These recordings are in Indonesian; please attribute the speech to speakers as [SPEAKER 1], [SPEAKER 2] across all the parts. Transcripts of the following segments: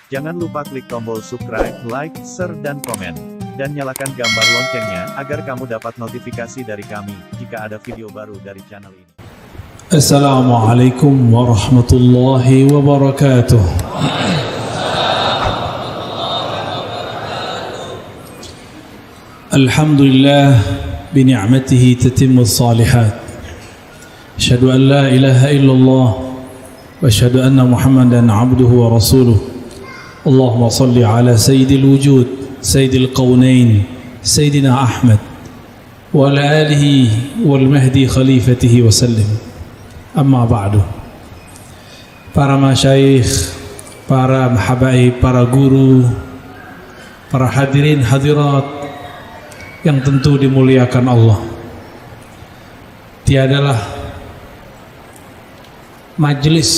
[SPEAKER 1] Jangan lupa klik tombol subscribe, like, share dan komen. Dan nyalakan gambar loncengnya, agar kamu dapat notifikasi dari kami, jika ada video baru dari channel ini.
[SPEAKER 2] Assalamualaikum warahmatullahi wabarakatuh. Alhamdulillah, bini'matihi tatimmus salihat. Asyhadu an la ilaha illallah, wa asyhadu anna Muhammadan abduhu wa rasuluh. Allahumma salli ala sayyidil wujud, sayyidil qawnain, sayyidina Ahmad, wa ala alihi wal mahdi khalifatihi wa sallim. Amma ba'du. Para masyayikh, para habaib, para guru, para hadirin hadirat yang tentu dimuliakan Allah. Tiadalah majlis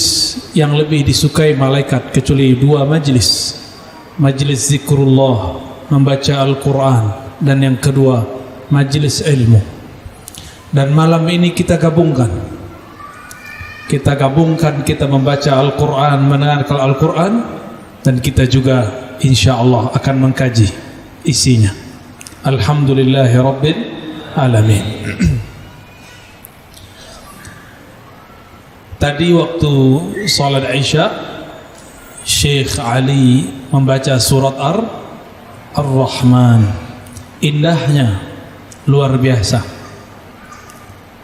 [SPEAKER 2] yang lebih disukai malaikat kecuali dua majlis. Majlis zikrullah, membaca Al-Quran, dan yang kedua majlis ilmu. Dan malam ini kita gabungkan, kita membaca Al-Quran, mendengarkan Al-Quran, dan kita juga insya Allah akan mengkaji isinya. Alhamdulillahi Rabbil Alamin. Tadi waktu salat Isya, Syekh Ali membaca surat Ar-Rahman. Indahnya luar biasa.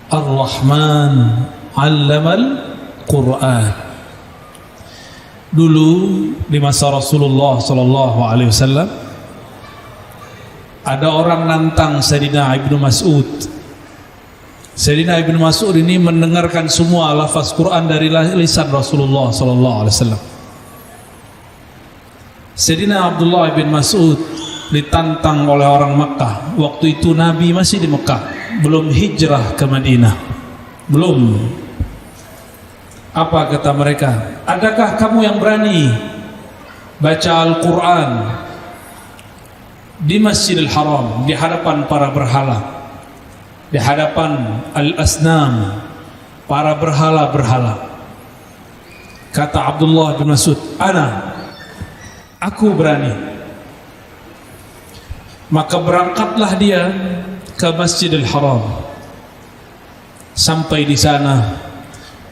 [SPEAKER 2] Ar-Rahman 'allamal Qur'an. Dulu di masa Rasulullah sallallahu alaihi wasallam ada orang nantang Sayyidina Ibnu Mas'ud. Sayyidina Ibnu Mas'ud ini mendengarkan semua lafaz Quran dari lisan Rasulullah sallallahu alaihi wasallam. Sayyidina Abdullah bin Mas'ud ditantang oleh orang Makkah. Waktu itu Nabi masih di Mekah, belum hijrah ke Madinah. Belum. Apa kata mereka? Adakah kamu yang berani baca Al-Quran di Masjidil Haram, di hadapan para berhala, di hadapan al-asnam, para berhala-berhala? Kata Abdullah bin Mas'ud, aku berani. Maka berangkatlah dia ke Masjidil Haram. Sampai di sana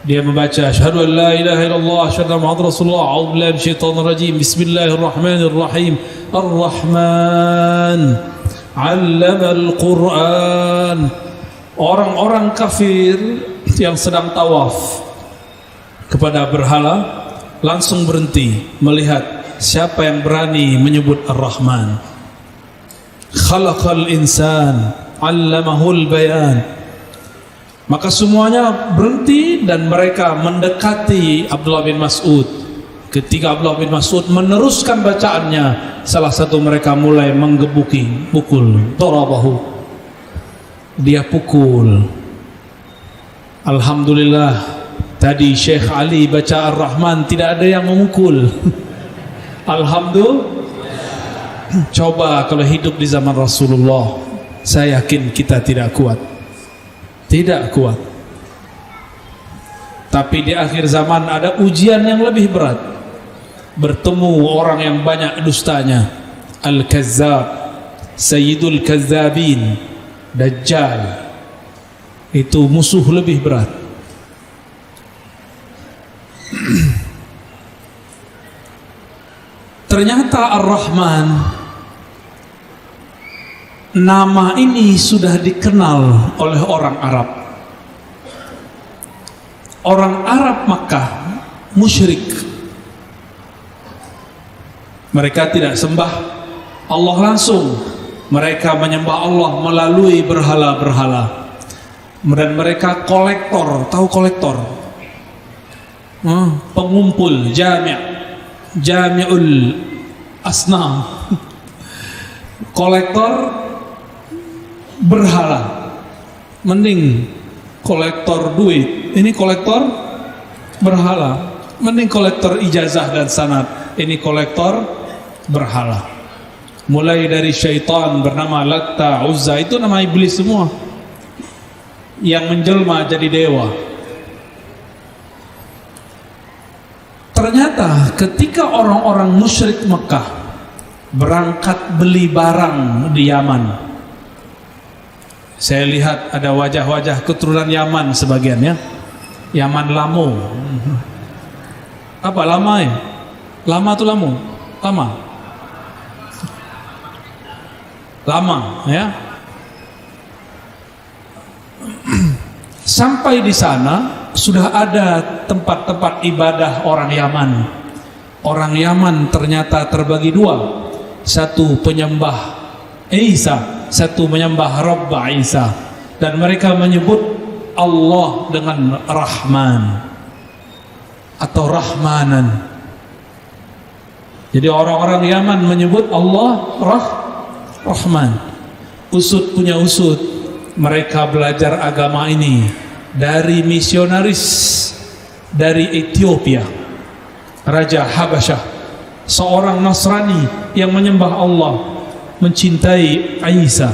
[SPEAKER 2] dia membaca asyhadu an la ilaha illallah asyhadu anna muhammadar rasulullah a'udzu billahi minasyaitonir rajim bismillahirrahmanirrahim ar-rahman 'allamal Qur'an. Orang-orang kafir yang sedang tawaf kepada berhala langsung berhenti melihat siapa yang berani menyebut Ar-Rahman. Khalaqal insan 'allamahul bayan. Maka semuanya berhenti dan mereka mendekati Abdullah bin Mas'ud. Ketika Abdullah bin Mas'ud meneruskan bacaannya, salah satu mereka mulai menggebuki, pukul, darabahu. Dia pukul. Alhamdulillah, tadi Syekh Ali baca Ar-Rahman tidak ada yang memukul. Alhamdulillah. Coba kalau hidup di zaman Rasulullah, saya yakin kita tidak kuat. Tidak kuat. Tapi di akhir zaman ada ujian yang lebih berat. Bertemu orang yang banyak dustanya. Al-Kazzab, Sayyidul Kazzabin, Dajjal. Itu musuh lebih berat. Ternyata Ar-Rahman, nama ini sudah dikenal oleh orang Arab. Orang Arab Makkah musyrik. Mereka tidak sembah Allah langsung. Mereka menyembah Allah melalui berhala-berhala. Dan mereka kolektor. Tahu kolektor? Pengumpul, jami'ul asnam. Kolektor berhala. Mending kolektor duit, ini kolektor berhala. Mending kolektor ijazah dan sanad, ini kolektor berhala. Mulai dari syaitan bernama Latta, Uzza, itu nama iblis semua yang menjelma jadi dewa. Ternyata ketika orang-orang musyrik Mekah berangkat beli barang di Yaman. Saya lihat ada wajah-wajah keturunan Yaman sebagian ya. Yaman Lamo. Apa lama ya? Lama tuh Lamo. Lama ya. Sampai di sana sudah ada tempat-tempat ibadah orang Yaman. Orang Yaman ternyata terbagi dua. Satu penyembah Isa, satu menyembah Rabb Isa. Dan mereka menyebut Allah dengan Rahman atau Rahmanan. Jadi orang-orang Yaman menyebut Allah Rahman. Usut punya usut, mereka belajar agama ini dari misionaris dari Ethiopia, Raja Habasyah, seorang Nasrani yang menyembah Allah, mencintai Isa.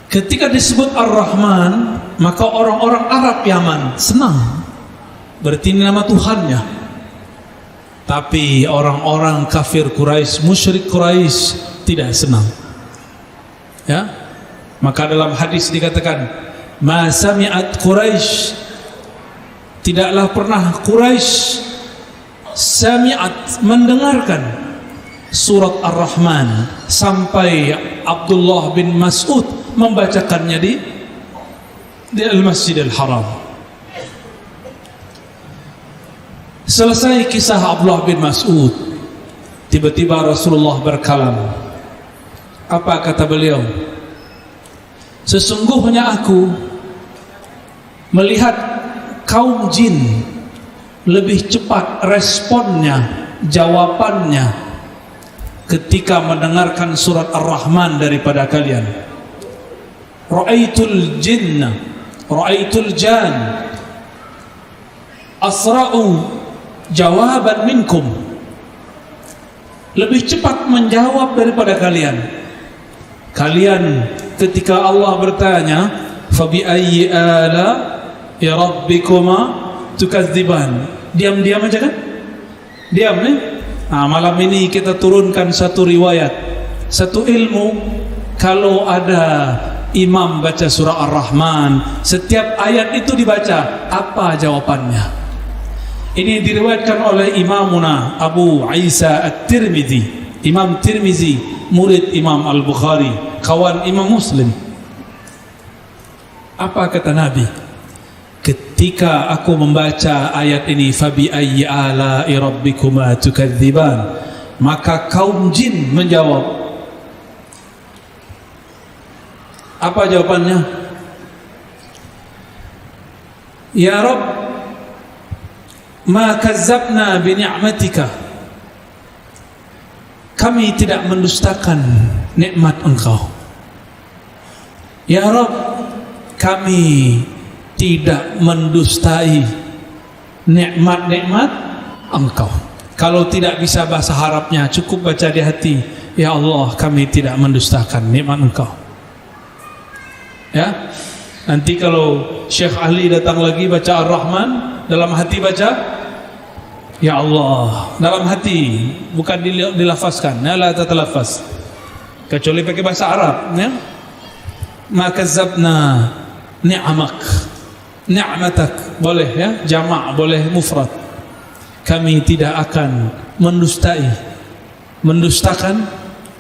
[SPEAKER 2] Ketika disebut Ar-Rahman, maka orang-orang Arab Yaman senang, berarti ini nama Tuhannya. Tapi orang-orang kafir Quraisy, musyrik Quraisy tidak senang. Ya, maka dalam hadis dikatakan, "Ma sami'at Quraisy," tidaklah pernah Quraisy sami'at mendengarkan surat Ar-Rahman sampai Abdullah bin Mas'ud membacakannya di Al-Masjidil Haram. Selesai kisah Abdullah bin Mas'ud, tiba-tiba Rasulullah berkalam. Apa kata beliau? Sesungguhnya aku melihat kaum jin lebih cepat responnya, jawabannya ketika mendengarkan surat Ar-Rahman daripada kalian. Ra'aitul jinna, ra'aitul jan asra'u jawaban minkum, lebih cepat menjawab daripada kalian. Kalian ketika Allah bertanya, fabi ayyi ala ya rabbikuma tukadziban, diam-diam aja kan? Diam nih. Nah, malam ini kita turunkan satu riwayat, satu ilmu. Kalau ada imam baca surah Ar-Rahman, setiap ayat itu dibaca, apa jawabannya? Ini diriwayatkan oleh Imamuna Abu Isa At-Tirmidzi, Imam Tirmizi, murid Imam Al-Bukhari, kawan Imam Muslim. Apa kata Nabi? Ketika aku membaca ayat ini, fabi ayyi ala'i rabbikuma tukadziban, maka kaum jin menjawab. Apa jawabannya? Ya Rabb, ma kazzabna bi ni'matika, kami tidak mendustakan nikmat Engkau. Ya Rabb, kami tidak mendustai nikmat-nikmat Engkau. Kalau tidak bisa bahasa Arabnya, cukup baca di hati, ya Allah, kami tidak mendustakan nikmat Engkau. Ya, nanti kalau Syekh Ahli datang lagi baca Ar-Rahman, dalam hati baca ya Allah, dalam hati, bukan dilafazkan, la tatalafaz, kecuali pakai bahasa Arab ya. Maka zabna ni'amak, ni'matak, boleh ya, jamak, boleh mufrad. Kami tidak akan mendustakan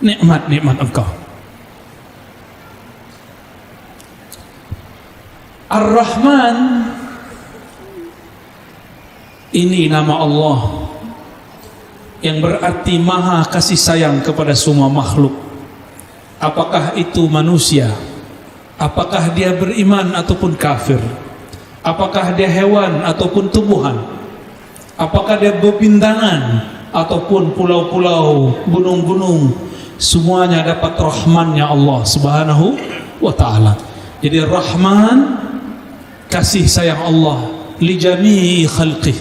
[SPEAKER 2] nikmat-nikmat Engkau. Ar-Rahman, ini nama Allah yang berarti maha kasih sayang kepada semua makhluk. Apakah itu manusia, apakah dia beriman ataupun kafir, apakah dia hewan ataupun tumbuhan, apakah dia bebintangan ataupun pulau-pulau, gunung-gunung, semuanya dapat rahmannya Allah Subhanahu wa ta'ala. Jadi Rahman, kasih sayang Allah li jami'i khalqih,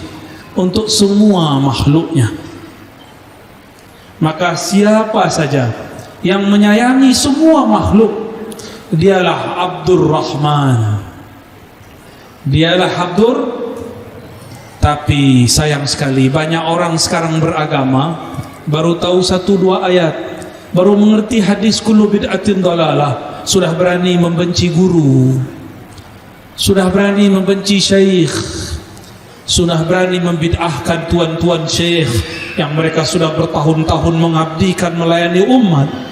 [SPEAKER 2] untuk semua makhluknya. Maka siapa saja yang menyayangi semua makhluk, dialah Abdur Rahman, dialah Tapi sayang sekali banyak orang sekarang beragama baru tahu 1-2 ayat, baru mengerti hadis kullu bid'atin dhalalah, sudah berani membenci guru, sudah berani membenci syekh, sudah berani membid'ahkan tuan-tuan syekh yang mereka sudah bertahun-tahun mengabdikan melayani umat.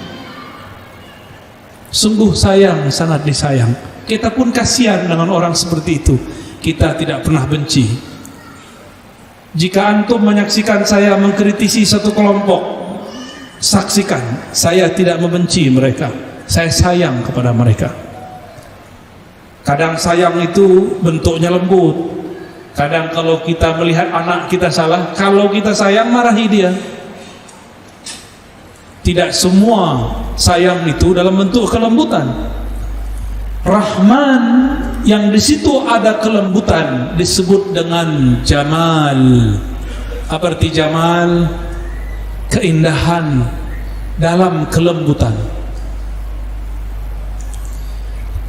[SPEAKER 2] Sungguh sayang, sangat disayang. Kita pun kasihan dengan orang seperti itu. Kita tidak pernah benci. Jika antum menyaksikan saya mengkritisi satu kelompok, saksikan, saya tidak membenci mereka. Saya sayang kepada mereka. Kadang sayang itu bentuknya lembut. Kadang kalau kita melihat anak kita salah, kalau kita sayang marahi dia. Tidak semua sayang itu dalam bentuk kelembutan. Rahman yang di situ ada kelembutan disebut dengan jamal. Apa arti jamal? Keindahan dalam kelembutan.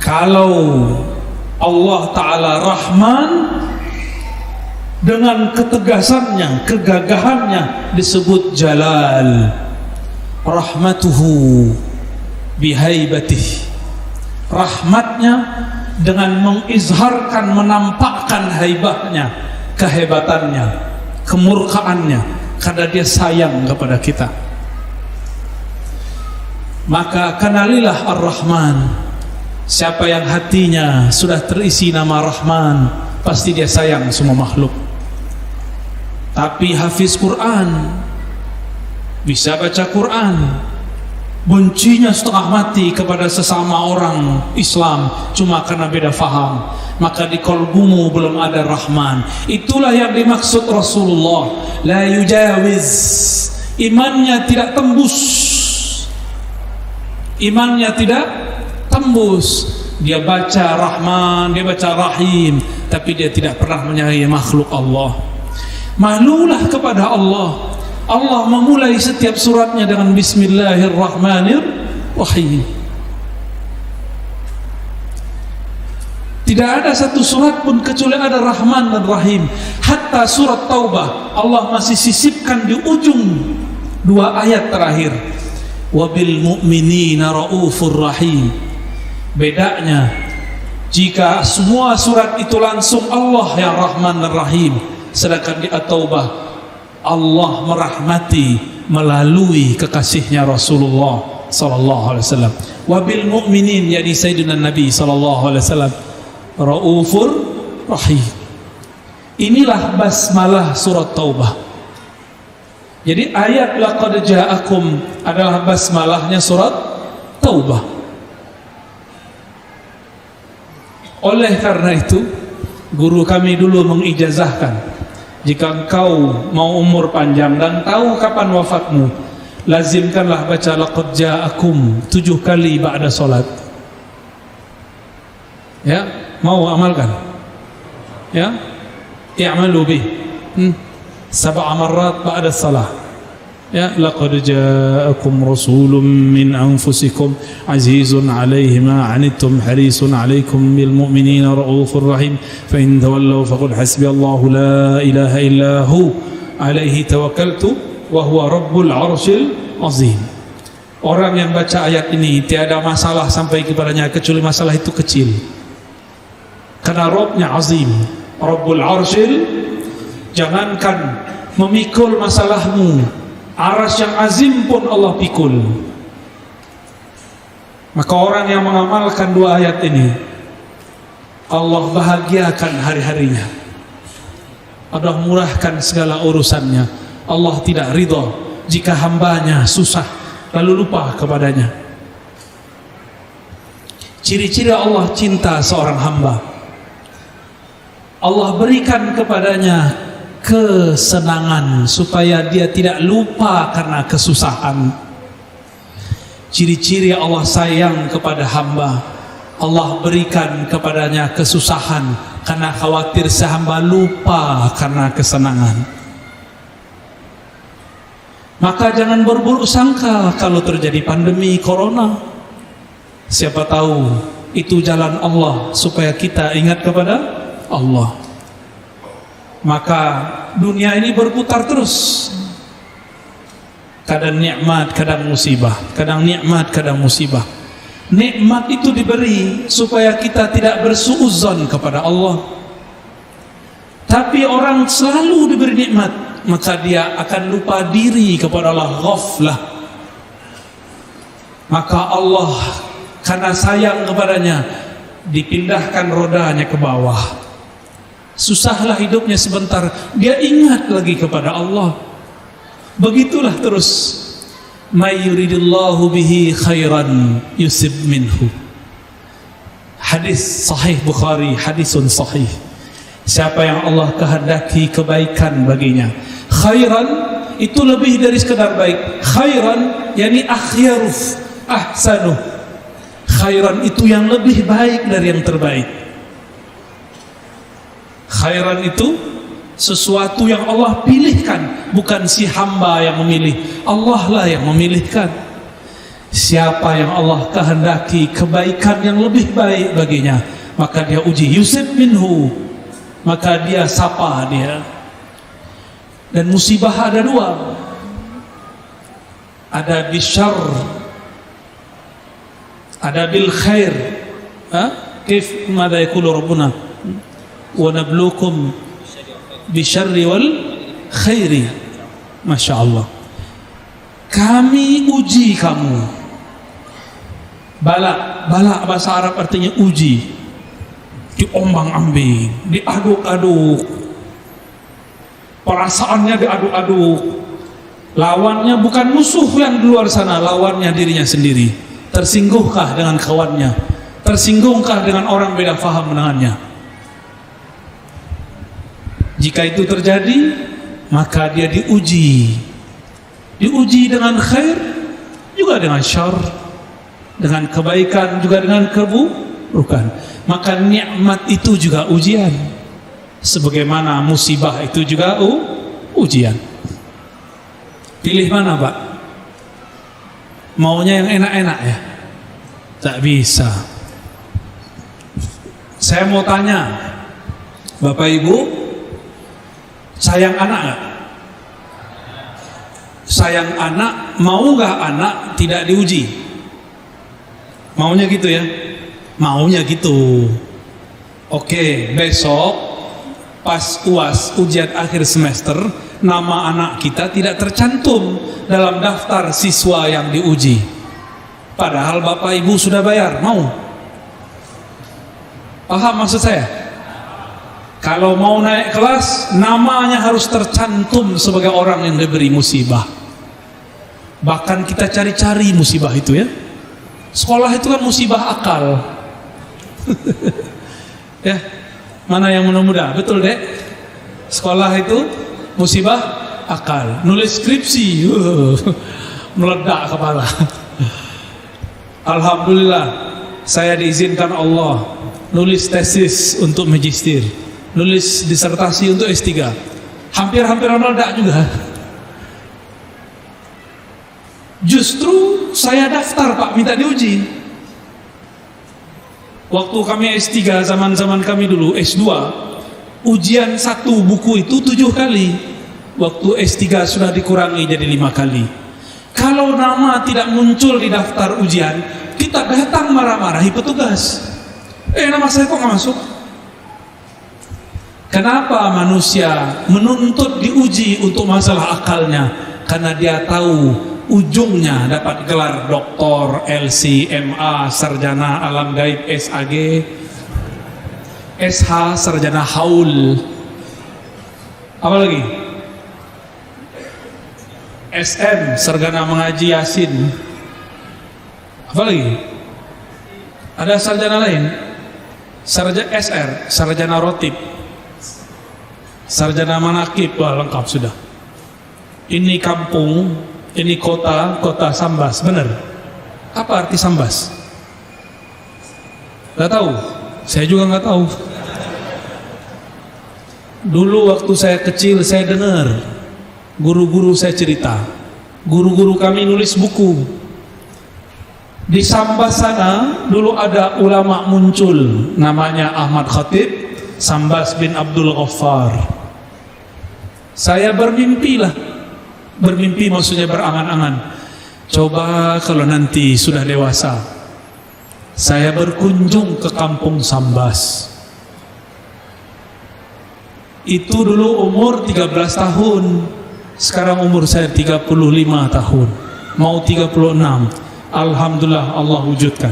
[SPEAKER 2] Kalau Allah Ta'ala Rahman, dengan ketegasannya, kegagahannya disebut jalal. Rahmatuhu bihaibatih, rahmatnya dengan mengizharkan, menampakkan haibahnya, kehebatannya, kemurkaannya, karena dia sayang kepada kita. Maka kenalilah Ar-Rahman. Siapa yang hatinya sudah terisi nama Rahman, pasti dia sayang semua makhluk. Tapi hafiz Quran, bisa baca Quran, bencinya setengah mati kepada sesama orang Islam cuma karena beda faham, maka di kolbumu belum ada Rahman. Itulah yang dimaksud Rasulullah, la yujawiz, imannya tidak tembus, imannya tidak tembus. Dia baca Rahman, dia baca Rahim, tapi dia tidak pernah menyayangi makhluk Allah. Malulah kepada Allah. Allah memulai setiap suratnya dengan Bismillahirrahmanirrahim. Tidak ada satu surat pun kecuali ada Rahman dan Rahim. Hatta surat Taubah Allah masih sisipkan di ujung 2 ayat terakhir, wabil mu'minina raufur rahim. Bedanya, jika semua surat itu langsung Allah yang Rahman dan Rahim, sedangkan di At-Taubah Allah merahmati melalui kekasihnya Rasulullah sallallahu alaihi wasallam. Wabil mu'minin, yakni Sayyidina Nabi sallallahu alaihi wasallam, raufur rahim. Inilah basmalah surat Taubah. Jadi ayat laqad ja'akum adalah basmalahnya surat Taubah. Oleh karena itu, guru kami dulu mengijazahkan, jika engkau mau umur panjang dan tahu kapan wafatmu, lazimkanlah baca laqad ja'akum 7 kali ba'da salat. Ya, mau amalkan? Ya, i'malu bih 7 marrat ba'da salah. Ya, laqad ja'akum rasulun min anfusikum azizun 'alaihi ma 'anittum harisun 'alaikum bil mu'minina raufur rahim fa in tawallaw faqul hasbiyallahu la ilaha illa hu 'alaihi tawakkaltu wa huwa rabbul 'arsyil 'azim. Orang yang baca ayat ini tiada masalah sampai kepadanya kecuali masalah itu kecil. Karena Rabbnya azim, Rabbul 'arsyil, jangankan memikul masalahmu, aras yang azim pun Allah pikul. Maka orang yang mengamalkan 2 ayat ini, Allah bahagiakan hari-harinya, Allah murahkan segala urusannya. Allah tidak ridha jika hambanya susah lalu lupa kepadanya. Ciri-ciri Allah cinta seorang hamba, Allah berikan kepadanya kesenangan supaya dia tidak lupa karena kesusahan. Ciri-ciri Allah sayang kepada hamba, Allah berikan kepadanya kesusahan karena khawatir sehamba lupa karena kesenangan. Maka jangan berburuk sangka kalau terjadi pandemi corona. Siapa tahu itu jalan Allah supaya kita ingat kepada Allah. maka dunia ini berputar terus. Kadang nikmat, kadang musibah. Kadang nikmat, kadang musibah. Nikmat itu diberi supaya kita tidak bersuudzon kepada Allah. Tapi orang selalu diberi nikmat, maka dia akan lupa diri kepada Allah, ghaflah. Maka Allah karena sayang kepadanya, dipindahkan rodanya ke bawah. Susahlah hidupnya sebentar, dia ingat lagi kepada Allah. Begitulah terus. May yuridillahu bihi khairan yusib minhu. Hadis sahih Bukhari, hadisun sahih. Siapa yang Allah kehendaki kebaikan baginya, khairan itu lebih dari sekadar baik. Khairan yani akhyaruf, ahsanuh. Khairan itu yang lebih baik dari yang terbaik. Khairan itu sesuatu yang Allah pilihkan, bukan si hamba yang memilih, Allah lah yang memilihkan. Siapa yang Allah kehendaki kebaikan yang lebih baik baginya, maka dia uji, yusib minhu, maka dia sapa dia. Dan musibah ada dua, ada bisyar, ada bil khair. Kif madza yaqulu rabbuna wa nabluukum bisyarri wal khairi. Masya Allah, kami uji kamu. Bala, bala bahasa Arab artinya uji, diombang-ambing, diaduk-aduk, perasaannya diaduk-aduk. Lawannya bukan musuh yang di luar sana, lawannya dirinya sendiri. Tersinggungkah dengan kawannya? Tersinggungkah dengan orang beda faham dengannya? Jika itu terjadi, maka dia diuji. Diuji dengan khair, juga dengan syar, dengan kebaikan, juga dengan keburukan. Maka nikmat itu juga ujian, sebagaimana musibah itu juga ujian. Pilih mana, Pak? Maunya yang enak-enak ya? Tak bisa. Saya mau tanya, Bapak Ibu, sayang anak gak? Sayang anak, mau gak anak tidak diuji? Maunya gitu ya? Maunya gitu. Oke, besok pas UAS, ujian akhir semester, nama anak kita tidak tercantum dalam daftar siswa yang diuji. Padahal Bapak Ibu sudah bayar, mau? Paham maksud saya? Kalau mau naik kelas, namanya harus tercantum sebagai orang yang diberi musibah. Bahkan kita cari-cari musibah itu ya. Sekolah itu kan musibah akal. Ya, mana yang muda-muda? Betul dek? Sekolah itu musibah akal. Nulis skripsi, meledak kepala. Alhamdulillah, saya diizinkan Allah nulis tesis untuk magister, nulis disertasi untuk S3. Hampir-hampir meledak juga. Justru saya daftar Pak, minta diuji. Waktu kami S3, zaman-zaman kami dulu S2, ujian satu buku itu 7 kali. Waktu S3 sudah dikurangi jadi 5 kali. Kalau nama tidak muncul di daftar ujian, kita datang marah-marahi petugas. Nama saya kok nggak masuk? Kenapa manusia menuntut diuji untuk masalah akalnya? Karena dia tahu ujungnya dapat gelar doktor, LC, MA, sarjana alam gaib, SAG, SH, sarjana haul. Apa lagi? SM, sarjana mengaji Yasin. Apa lagi? Ada sarjana lain? Sarjana SR, sarjana rotib, sarjana manakib. Wah, lengkap sudah. Ini kampung, ini kota, kota Sambas, benar? Apa arti Sambas? Gak tahu? Saya juga gak tahu. Dulu waktu saya kecil, saya dengar guru-guru saya cerita. Guru-guru kami nulis buku. Di Sambas sana dulu ada ulama muncul, namanya Ahmad Khatib, Sambas bin Abdul Ghaffar. Saya bermimpi maksudnya berangan-angan. Coba kalau nanti sudah dewasa, saya berkunjung ke kampung Sambas. Itu dulu umur 13 tahun. Sekarang umur saya 35 tahun. Mau 36. Alhamdulillah Allah wujudkan.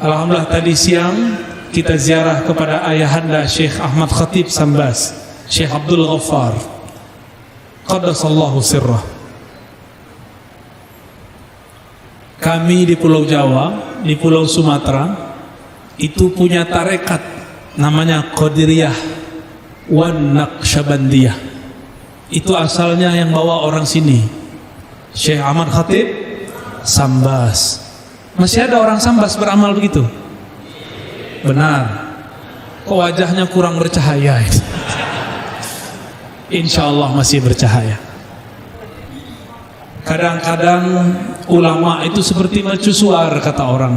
[SPEAKER 2] Alhamdulillah tadi siang kita ziarah kepada ayahanda Syekh Ahmad Khatib Sambas, Syekh Abdul Ghaffar Qaddasallahu sirrah. Kami di Pulau Jawa, di Pulau Sumatera itu punya tarekat namanya Qadiriyah wan Naqsyabandiyah. Itu asalnya yang bawa orang sini, Syekh Ahmad Khatib Sambas. Masih ada orang Sambas beramal begitu? Benar. Kok wajahnya kurang bercahaya? Insya Allah masih bercahaya. Kadang-kadang ulama itu seperti mercusuar, kata orang.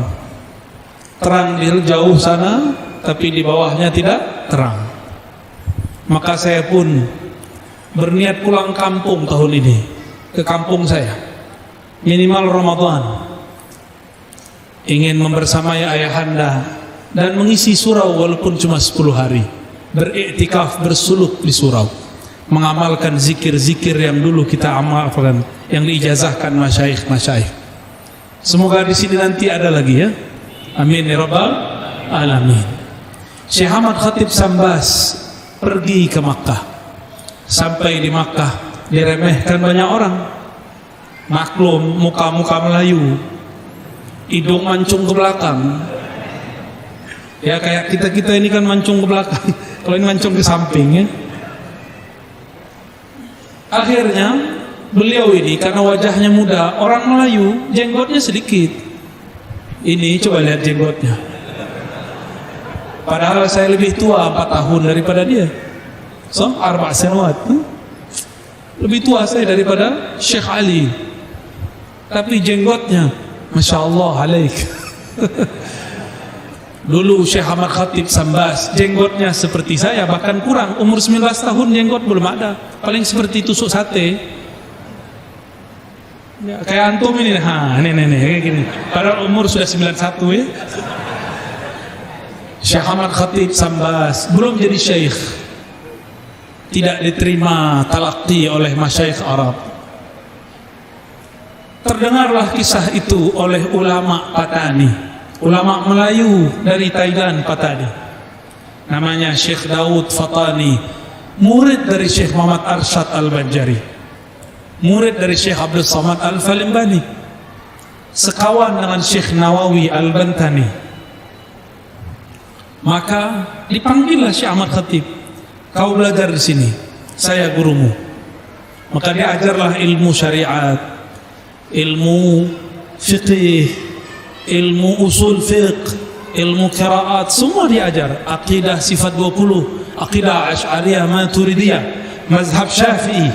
[SPEAKER 2] Terang di jauh sana, tapi di bawahnya tidak terang. Maka saya pun berniat pulang kampung tahun ini, ke kampung saya, minimal Ramadan. Ingin membersamai ayahanda dan mengisi surau walaupun cuma 10 hari. Beriktikaf, bersuluk di surau, mengamalkan zikir-zikir yang dulu kita amalkan, yang diijazahkan masyayikh-masyayikh. Semoga di sini nanti ada lagi ya. Amin ya rabbal alamin. Syekh Ahmad Khatib Sambas pergi ke Makkah. Sampai di Makkah diremehkan banyak orang. Maklum muka-muka Melayu, hidung mancung ke belakang. Ya kayak kita ini kan mancung ke belakang. Kalau ini mancung ke samping ya. Akhirnya beliau ini karena wajahnya muda, orang Melayu, jenggotnya sedikit. Ini coba lihat jenggotnya. Padahal saya lebih tua 4 tahun daripada dia. So, 4 sanawat. Lebih tua saya daripada Syekh Ali. Tapi jenggotnya, Masya Allah alaik. Dulu Syekh Ahmad Khatib Sambas jenggotnya seperti saya, bahkan kurang. Umur 19 tahun jenggot belum ada, paling seperti tusuk sate ya, kayak antum ini. Nih kayak gini. Padahal umur sudah 91 ya. Syekh Ahmad Khatib Sambas belum jadi syekh, tidak diterima talaqi oleh masyayikh Arab. Terdengarlah kisah itu oleh ulama Patani, ulama Melayu dari Thailand Patani, namanya Syekh Daud Fatani, murid dari Syekh Muhammad Arsyad Al-Banjari, murid dari Syekh Abdul Samad Al-Falimbani, sekawan dengan Syekh Nawawi Al-Bantani. Maka dipanggillah Syekh Ahmad Khatib, kau belajar di sini, saya gurumu. Maka diajarlah ilmu syariat, ilmu fiqih, ilmu usul fiqh, ilmu qiraat, semua diajar. Aqidah sifat 20, aqidah Asy'ariyah Maturidiyah, mazhab Syafi'i.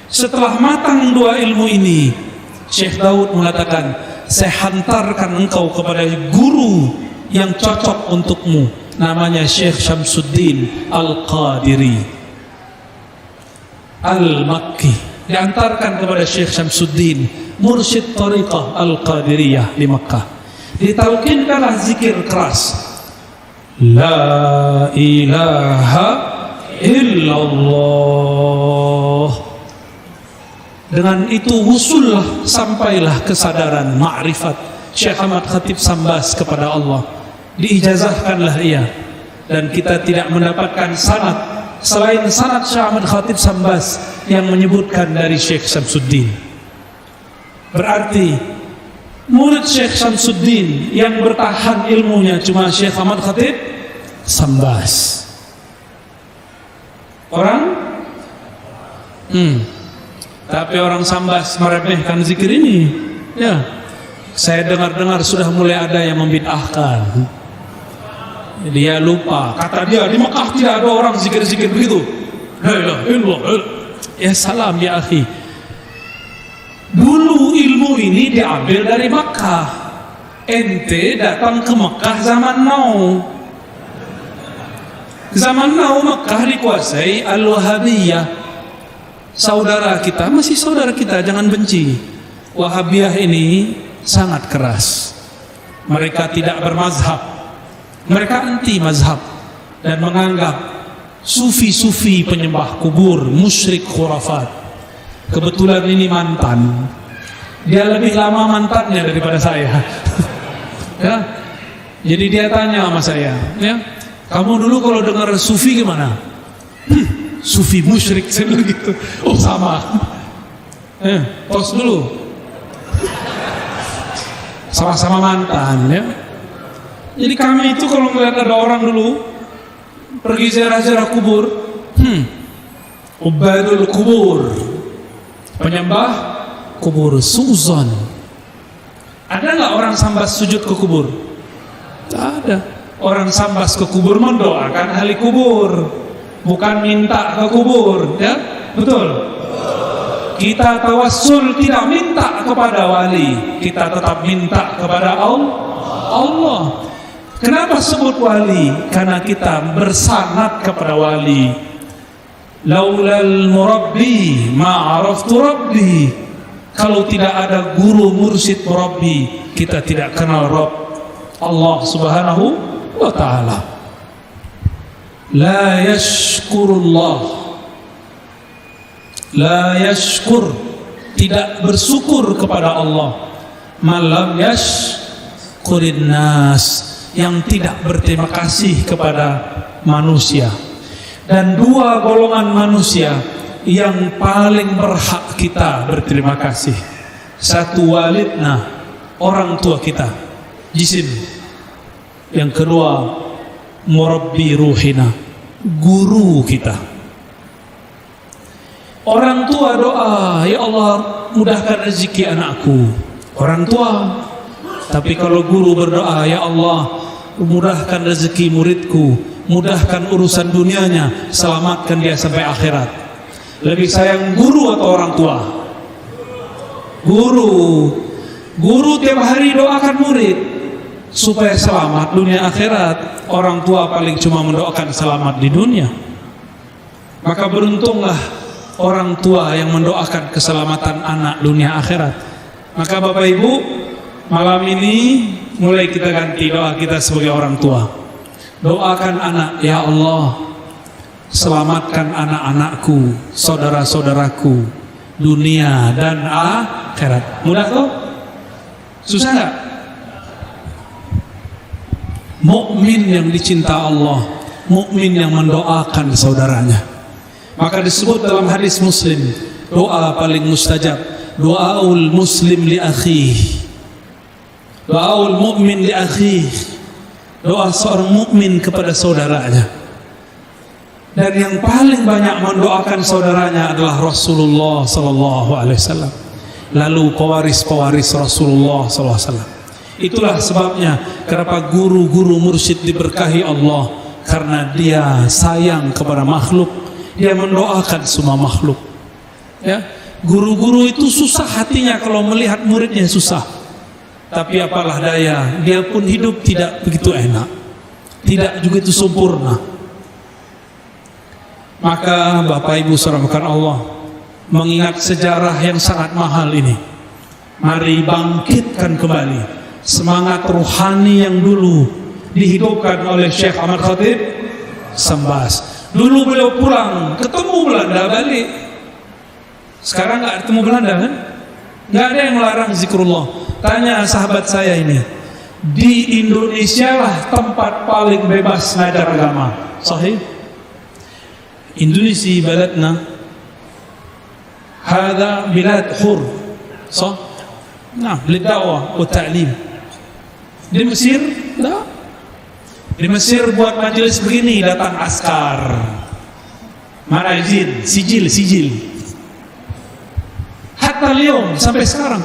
[SPEAKER 2] Setelah matang dua ilmu ini, Syekh Daud mengatakan, saya hantarkan engkau kepada guru yang cocok untukmu, namanya Syekh Syamsuddin Al-Qadiri Al-Makki. Diantarkan kepada Syekh Syamsuddin, mursyid tariqah Al-Qadiriyah di Makkah. Ditalkinkanlah zikir keras, La ilaha illallah. Dengan itu wusullah, sampailah kesadaran ma'rifat Syekh Ahmad Khatib Sambas kepada Allah. Diijazahkanlah ia, dan kita tidak mendapatkan sanad selain sanad Syekh Ahmad Khatib Sambas yang menyebutkan dari Syekh Syamsuddin. Berarti murid Syekh Syamsuddin yang bertahan ilmunya cuma Syekh Ahmad Khatib Sambas. Tapi orang Sambas meremehkan zikir ini. Ya, saya dengar-dengar sudah mulai ada yang membid'ahkan. Dia lupa, kata dia di Mekah tidak ada orang zikir-zikir begitu. La ilaha illallah. Ya salam ya akhi. Dulu ilmu ini diambil dari Mekah. Ente datang ke Mekah zaman now. Zaman now Mekah dikuasai Al-Wahabiyah, saudara kita, masih saudara kita, jangan benci. Wahabiyah ini sangat keras. Mereka tidak bermazhab, mereka anti mazhab dan menganggap sufi-sufi penyembah kubur, musyrik, khurafat. Kebetulan ini mantan, dia lebih lama mantannya daripada saya. Ya, jadi dia tanya sama saya, ya, kamu dulu kalau dengar sufi gimana? Sufi musyrik, saya bilang gitu. Oh sama. Tos dulu. Sama-sama mantan, ya. Jadi kami itu kalau melihat ada orang dulu pergi ziarah-ziarah kubur, ubadul kubur, penyembah kubur, suzon. Ada nggak orang sambas sujud ke kubur? Tak ada. Orang sambas ke kubur mendoakan ahli kubur, bukan minta ke kubur, ya, betul. Kita tawassul tidak minta kepada wali, kita tetap minta kepada Allah. Kenapa sebut wali? Karena kita bersanad kepada wali. Laulal murabbi ma araftu rabbi. Kalau tidak ada guru mursyid murabbi, kita tidak kenal Rabb Allah Subhanahu wa ta'ala. La yashkurullah, la yashkur, tidak bersyukur kepada Allah. Malam yashkurin nas, yang tidak berterima kasih kepada manusia. Dan dua golongan manusia yang paling berhak kita berterima kasih. Satu, walidna, orang tua kita, jisim. Yang kedua, murabbi ruhina, guru kita. Orang tua doa, ya Allah mudahkan rezeki anakku. Orang tua. Tapi kalau guru berdoa, ya Allah mudahkan rezeki muridku, mudahkan urusan dunianya, selamatkan dia sampai akhirat. Lebih sayang guru atau orang tua? Guru tiap hari doakan murid supaya selamat dunia akhirat. Orang tua paling cuma mendoakan selamat di dunia. Maka beruntunglah orang tua yang mendoakan keselamatan anak dunia akhirat. Maka Bapak Ibu, malam ini mulai kita ganti doa kita sebagai orang tua. Doakan anak, ya Allah selamatkan anak-anakku, saudara-saudaraku, dunia dan akhirat. Mudah toh? Susah nggak? Mukmin yang dicinta Allah, mukmin yang mendoakan saudaranya. Maka disebut dalam hadis Muslim, doa paling mustajab, doaul muslim li akhihi, doaul mukmin li akhihi, doa seorang mukmin kepada saudaranya. Dan yang paling banyak mendoakan saudaranya adalah Rasulullah sallallahu alaihi wasallam. Lalu pewaris-pewaris Rasulullah sallallahu alaihi wasallam. Itulah sebabnya kenapa guru-guru mursyid diberkahi Allah, karena dia sayang kepada makhluk, dia mendoakan semua makhluk. Ya, guru-guru itu susah hatinya kalau melihat muridnya susah. Tapi apalah daya, dia pun hidup tidak begitu enak, tidak juga itu sempurna. Maka Bapak Ibu saudara Allah, mengingat sejarah yang sangat mahal ini, mari bangkitkan kembali semangat ruhani yang dulu dihidupkan oleh Syekh Ahmad Khatib Sambas. Dulu beliau pulang, ketemu Belanda balik. Sekarang nggak ketemu Belanda kan? Nggak ada yang melarang zikrullah. Tanya sahabat saya ini, di Indonesia lah tempat paling bebas ngajar agama. Sahih? Indonesia baladna hada bilad hur. Sah? Nah, lidawah wa ta'lim. Di Mesir, dah. Di Mesir buat majelis begini datang askar. Mana izin? Sijil. Hatta liom, sampai sekarang.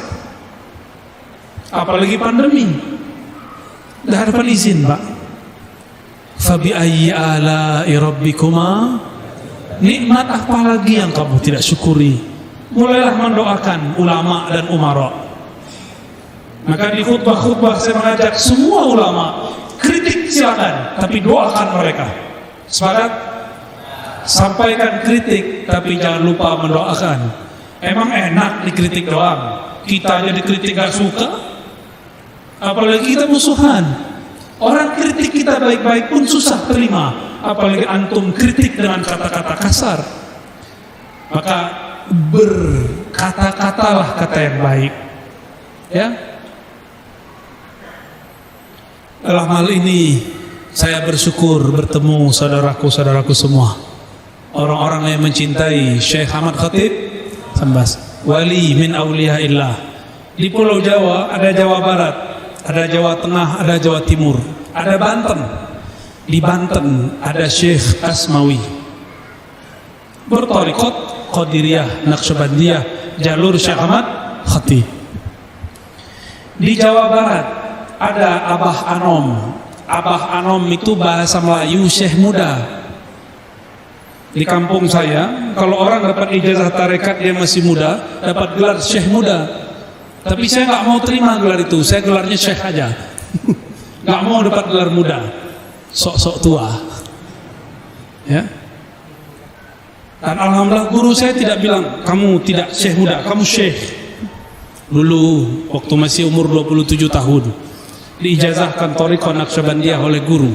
[SPEAKER 2] Apalagi pandemi, dah dapat izin, Pak. Fabi ayyi ala'i rabbikuma, nikmat apa lagi yang kamu tidak syukuri? Mulailah mendoakan ulama dan umara. Maka di khutbah-khutbah saya mengajak semua ulama, kritik silakan, tapi doakan mereka. Sepakat? sampaikan kritik, tapi jangan lupa mendoakan. Emang enak dikritik doang, kita aja dikritik gak suka, apalagi kita musuhan. Orang kritik kita baik-baik pun susah terima, apalagi antum kritik dengan kata-kata kasar. Maka berkata-katalah kata yang baik, ya. Dalam hal ini saya bersyukur bertemu saudaraku-saudaraku semua, orang-orang yang mencintai Syekh Ahmad Khatib Sambas, wali min auliyaillah. Di Pulau Jawa ada Jawa Barat, ada Jawa Tengah, ada Jawa Timur, ada Banten. Di Banten ada Syekh Asmawi, bertorikot Qadiriyah, Naqsyabandiyah, jalur Syekh Ahmad Khatib. Di Jawa Barat ada Abah Anom. Abah Anom itu bahasa Melayu Syekh Muda. Di kampung saya, kalau orang dapat ijazah tarekat dia masih muda, dapat gelar Syekh Muda. Tapi saya nggak mau terima gelar itu, saya gelarnya Syekh aja. Nggak mau dapat gelar muda, sok-sok tua. Ya. Dan alhamdulillah guru saya tidak bilang kamu tidak Syekh Muda, kamu Syekh. Dulu waktu masih umur 27 tahun diijazahkan thariqah Naqsyabandiyah oleh guru.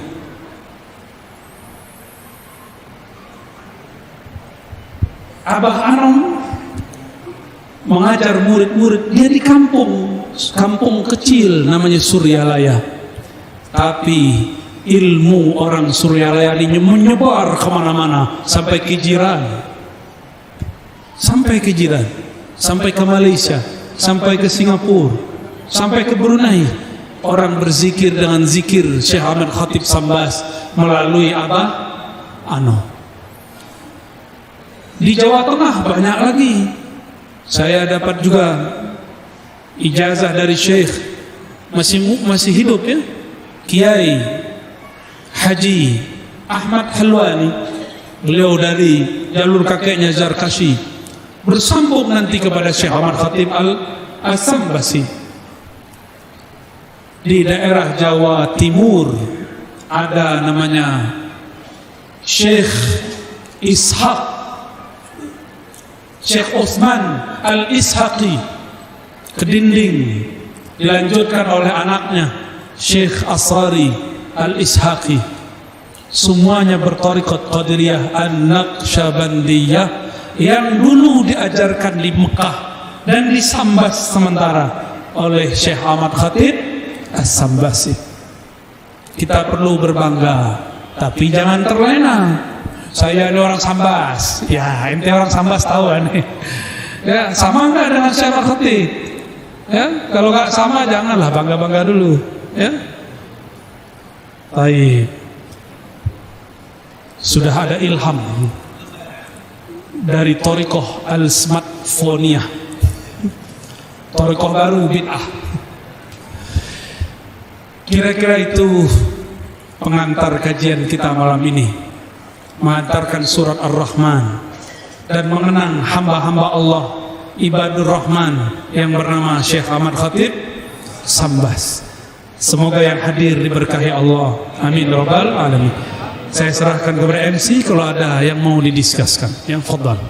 [SPEAKER 2] Abah Anom mengajar murid-murid dia di kampung kecil namanya Suryalaya. Tapi ilmu orang Suryalaya ini menyebar kemana-mana sampai ke jiran, sampai ke Malaysia, sampai ke Singapura, sampai ke Brunei. Orang berzikir dengan zikir Syekh Ahmad Khatib Sambas melalui Abah Anom. Di Jawa Tengah banyak lagi. Saya dapat juga ijazah dari Syekh masih hidup ya, Kiai Haji Ahmad Halwani. Beliau dari jalur kakeknya Zarkashi, bersambung nanti kepada Syekh Ahmad Khatib Al-Sambasi. Di daerah Jawa Timur ada namanya Syekh Ishaq, Syekh Utsman Al-Ishaqi Kedinding, dilanjutkan oleh anaknya Syekh Asrari Al-Ishaqi. Semuanya berthariqat Qadiriyah An-Naqsyabandiyah yang dulu diajarkan di Mekah dan disambas sementara oleh Syekh Ahmad Khatib As-Sambasi. Kita perlu berbangga, tapi jangan terlena. Saya ini orang Sambas, ya ente orang Sambas tahu nih. Ya sama enggak dengan Syekh Ahmad Khatib? Ya kalau enggak sama janganlah bangga-bangga dulu. Ya. Baik. Sudah ada ilham dari thariqah Al-Smartphoniyah, thariqah baru bid'ah. Kira-kira itu pengantar kajian kita malam ini, mengantarkan surat Ar-Rahman dan mengenang hamba-hamba Allah Ibadur Rahman yang bernama Syekh Ahmad Khatib Sambas. Semoga yang hadir diberkahi Allah, amin rabbal alamin. Saya serahkan kepada MC kalau ada yang mau didiskuskan. Yang fadhal.